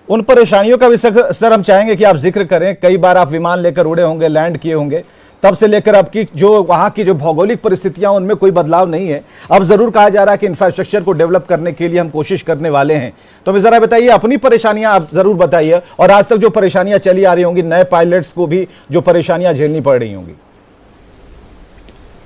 उन परेशानियों का भी सर हम चाहेंगे कि आप जिक्र करें। कई बार आप विमान लेकर उड़े होंगे, लैंड किए होंगे, तब से लेकर अब की जो वहां की जो भौगोलिक परिस्थितियां उनमें कोई बदलाव नहीं है। अब जरूर कहा जा रहा है कि इंफ्रास्ट्रक्चर को डेवलप करने के लिए हम कोशिश करने वाले हैं। तो हमें जरा बताइए, अपनी परेशानियां आप जरूर बताइए, और आज तक जो परेशानियां चली आ रही होंगी, नए पायलट्स को भी जो परेशानियां झेलनी पड़ रही होंगी।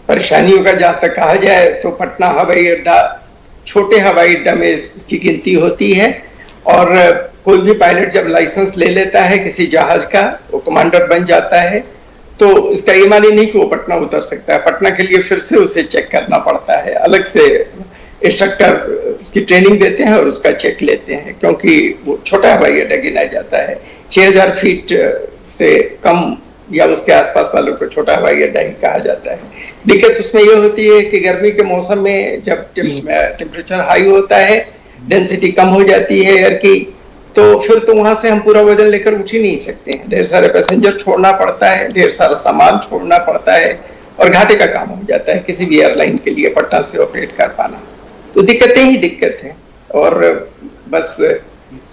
परेशानियों का जहां तक कहा जाए तो पटना हवाई अड्डा छोटे हवाई अड्डा में इसकी गिनती होती है, और कोई भी पायलट जब लाइसेंस ले लेता है किसी जहाज का, वो कमांडर बन जाता है, तो इसका ये मानी नहीं कि वो पटना उतर सकता है। पटना के लिए फिर से उसे चेक करना पड़ता है, अलग से इंस्ट्रक्टर उसकी ट्रेनिंग देते हैं और उसका चेक लेते हैं, क्योंकि वो छोटा हवाई अड्डा गिना जाता है। 6000 फीट से कम या उसके आसपास वालों को छोटा हवाई अड्डा ही कहा जाता है। दिक्कत उसमें यह होती है कि गर्मी के मौसम में जब टेम्परेचर हाई होता है, डेंसिटी कम हो जाती है एयर की, तो फिर तो वहां से हम पूरा वजन लेकर उठ ही नहीं सकते हैं। ढेर सारे पैसेंजर छोड़ना पड़ता है, ढेर सारा सामान छोड़ना पड़ता है, और घाटे का काम हो जाता है किसी भी एयरलाइन के लिए पटना से ऑपरेट कर पाना। तो दिक्कतें ही दिक्कत है, और बस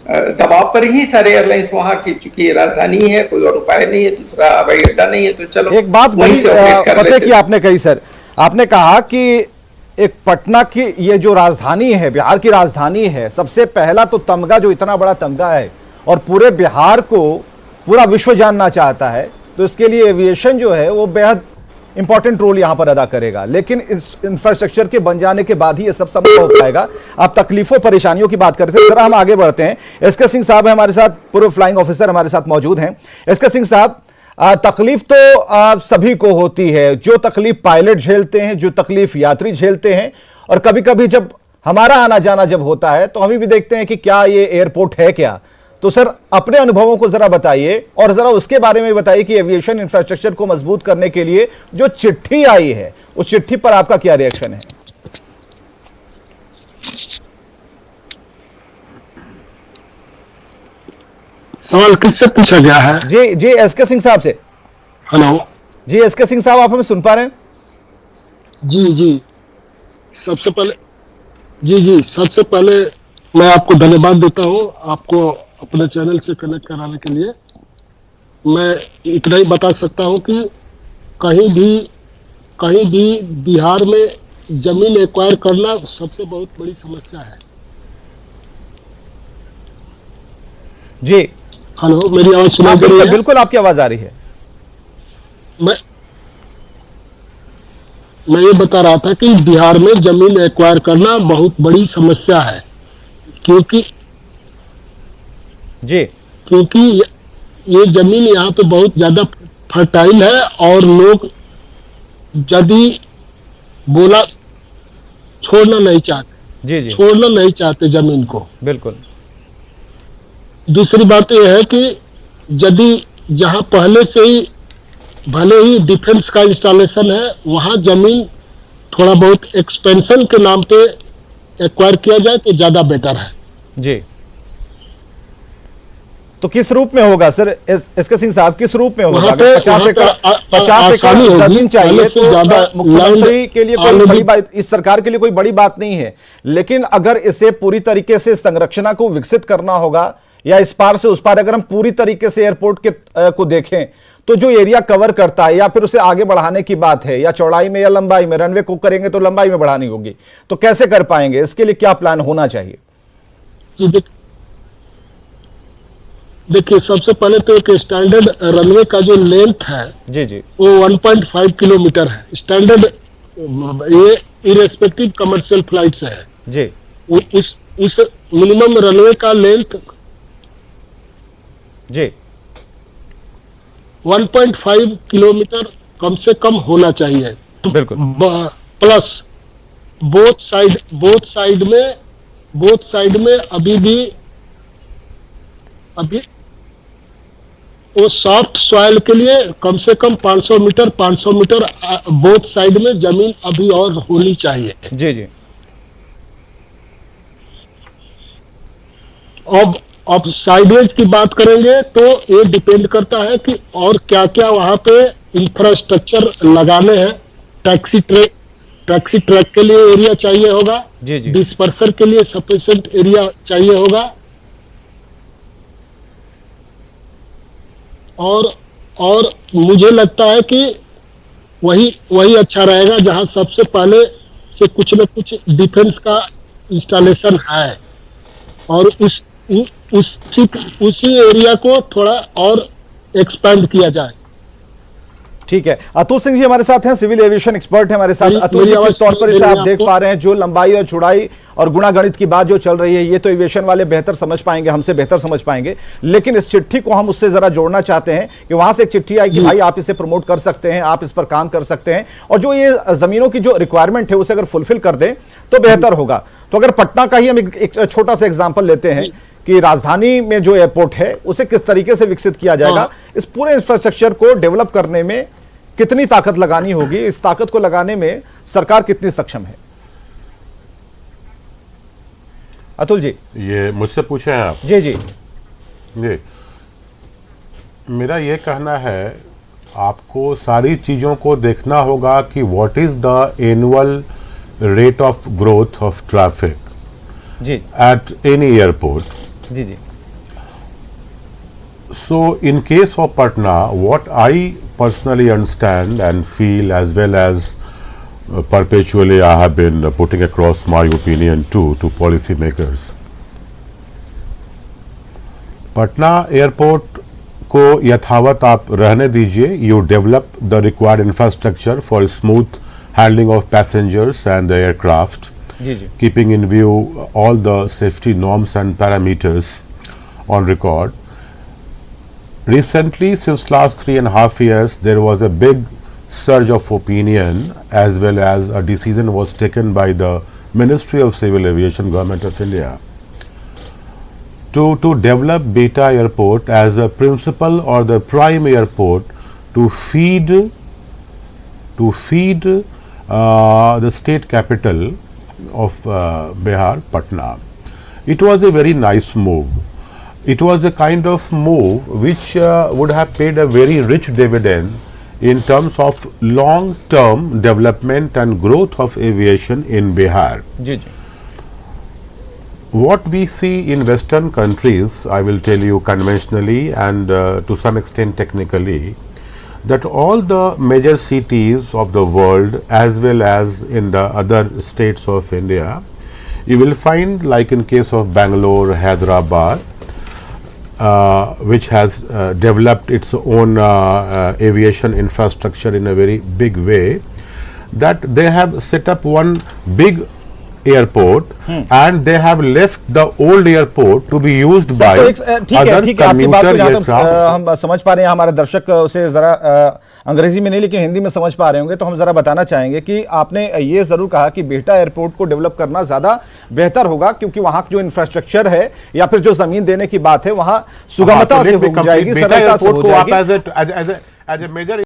दबाव पर ही सारे एयरलाइंस वहां की, चूंकि राजधानी है, कोई और उपाय नहीं है, दूसरा हवाई अड्डा नहीं है, तो चलो एक बात वहीं से ऑपरेट कर लेते। की आपने कही सर, आपने कहा कि एक पटना की ये जो राजधानी है, बिहार की राजधानी है, सबसे पहला तो तमगा, जो इतना बड़ा तमगा है और पूरे बिहार को पूरा विश्व जानना चाहता है, तो इसके लिए एविएशन जो है वो बेहद इंपॉर्टेंट रोल यहां पर अदा करेगा। लेकिन इस इंफ्रास्ट्रक्चर के बन जाने के बाद ही ये सब संभव हो पाएगा। आप तकलीफों परेशानियों की बात करते हैं, जरा हम आगे बढ़ते हैं। एसके सिंह साहब हमारे साथ, पूर्व फ्लाइंग ऑफिसर हमारे साथ मौजूद हैं। एसके सिंह साहब, तकलीफ तो सभी को होती है, जो तकलीफ पायलट झेलते हैं, जो तकलीफ यात्री झेलते हैं, और कभी कभी जब हमारा आना जाना जब होता है तो हम भी देखते हैं कि क्या ये एयरपोर्ट है क्या। तो सर, अपने अनुभवों को जरा बताइए, और जरा उसके बारे में बताइए कि एविएशन इंफ्रास्ट्रक्चर को मजबूत करने के लिए जो चिट्ठी आई है, उस चिट्ठी पर आपका क्या रिएक्शन है? सवाल किससे पूछा गया है? जी एसके सिंह साहब से। हेलो जी एसके सिंह साहब, आप हमें सुन पा रहे हैं? जी सबसे पहले मैं आपको धन्यवाद देता हूं, आपको अपने चैनल से कनेक्ट कराने के लिए। मैं इतना ही बता सकता हूं कि कहीं भी बिहार में जमीन एक्वायर करना सबसे बहुत बड़ी समस्या है। जी हेलो, मेरी आवाज सुनाई दे रही है? बिल्कुल, आपकी आवाज आ रही है। मैं ये बता रहा था कि बिहार में जमीन एक्वायर करना बहुत बड़ी समस्या है, क्योंकि ये जमीन यहाँ पे बहुत ज्यादा फर्टाइल है, और लोग यदि बोला छोड़ना नहीं चाहते, छोड़ना नहीं चाहते जमीन को। बिल्कुल। दूसरी बात यह है कि यदि जहां पहले से ही भले ही डिफेंस का इंस्टॉलेशन है, वहां जमीन थोड़ा बहुत एक्सपेंशन के नाम पे एक्वायर किया जाए तो ज्यादा बेटर है। जी, तो किस रूप में होगा सर एसके सिंह साहब, किस रूप में होगा? 50 एकड़ जमीन चाहिए तो ज्यादा मुख्यमंत्री के लिए कोई बड़ी बात, इस सरकार के लिए कोई बड़ी बात नहीं है, लेकिन अगर इसे पूरी तरीके से संरचना को विकसित करना होगा, या इस पार से उस पार अगर हम पूरी तरीके से एयरपोर्ट के को देखें, तो जो एरिया कवर करता है, या फिर उसे आगे बढ़ाने की बात है, या चौड़ाई में या लंबाई में, रनवे को करेंगे तो लंबाई में बढ़ानी होगी, तो कैसे कर पाएंगे? इसके लिए क्या प्लान होना चाहिए? देखिए, सबसे पहले तो एक स्टैंडर्ड रनवे का जो लेंथ है जी वो 1.5 किलोमीटर है, स्टैंडर्ड, ये इरेस्पेक्टिव कमर्शियल फ्लाइट से है जी। उस मिनिमम रनवे का लेंथ जी 1.5 किलोमीटर कम से कम होना चाहिए। बिल्कुल। प्लस बोथ साइड में अभी वो सॉफ्ट सॉइल के लिए कम से कम 500 मीटर बोथ साइड में जमीन अभी और होनी चाहिए। जी। अब साइडेज की बात करेंगे तो ये डिपेंड करता है कि और क्या क्या वहां पे इंफ्रास्ट्रक्चर लगाने हैं। टैक्सी ट्रैक के लिए एरिया चाहिए होगा, जी। डिस्पर्सर के लिए सफिशिएंट एरिया चाहिए होगा, और मुझे लगता है कि वही अच्छा रहेगा जहां सबसे पहले से कुछ न कुछ डिफेंस का इंस्टॉलेशन है, और उसी एरिया को थोड़ा और एक्सपेंड किया जाए। ठीक है, अतुल सिंह जी हमारे साथ हैं, सिविल एविएशन एक्सपर्ट हैं हमारे साथ। अतुल जी, किस तौर पर इसे आप देख पा रहे हैं? जो लंबाई और चौड़ाई और गुणागणित की बात जो चल रही है, ये तो एविएशन वाले बेहतर समझ पाएंगे, हमसे बेहतर समझ पाएंगे, लेकिन इस चिट्ठी को हम उससे जरा जोड़ना चाहते हैं कि वहां से एक चिट्ठी आई कि भाई आप इसे प्रमोट कर सकते हैं, आप इस पर काम कर सकते हैं, और जो ये जमीनों की जो रिक्वायरमेंट है उसे अगर फुलफिल कर दें तो बेहतर होगा। तो अगर पटना का ही हम एक छोटा सा एग्जाम्पल लेते हैं कि राजधानी में जो एयरपोर्ट है उसे किस तरीके से विकसित किया जाएगा, इस पूरे इंफ्रास्ट्रक्चर को डेवलप करने में कितनी ताकत लगानी होगी, इस ताकत को लगाने में सरकार कितनी सक्षम है? अतुल जी, ये मुझसे पूछे हैं आप? जी जी जी, मेरा ये कहना है, आपको सारी चीज़ों को देखना होगा कि what is the annual rate of growth of traffic जी एट एनी एयरपोर्ट. जी जी So in case of Patna, what I personally understand and feel, as well as perpetually I have been putting across my opinion to policy makers, Patna airport को यथावत आप रहने दीजिए. You develop the required infrastructure for smooth handling of passengers and the aircraft, ji ji keeping in view all the safety norms and parameters on record. Recently, since last 3.5 years, there was a big surge of opinion, as well as a decision was taken by the Ministry of Civil Aviation, Government of India, to develop Beta Airport as a principal or the prime airport to feed the state capital of Bihar, Patna. It was a very nice move. It was a kind of move which would have paid a very rich dividend in terms of long-term development and growth of aviation in Bihar. Ji ji What we see in Western countries, I will tell you conventionally and to some extent technically, that all the major cities of the world, as well as in the other states of India, you will find, like in case of Bangalore, Hyderabad, which has developed its own aviation infrastructure in a very big way, that they have set up one big airport and they have left the old airport to be used by other ठीक है, आपकी बात को commuter जहां तक aircraft. हम समझ पा रहे हैं, हमारे दर्शक उसे जरा अंग्रेजी में नहीं लेकिन हिंदी में समझ पा रहे होंगे, तो हम जरा बताना चाहेंगे कि आपने ये जरूर कहा कि बेटा एयरपोर्ट को डेवलप करना ज्यादा बेहतर होगा, क्योंकि वहां जो इंफ्रास्ट्रक्चर है या फिर जो जमीन देने की बात है वहां सुगमता से हो जाएगी, सरलता से हो जाएगी. as a major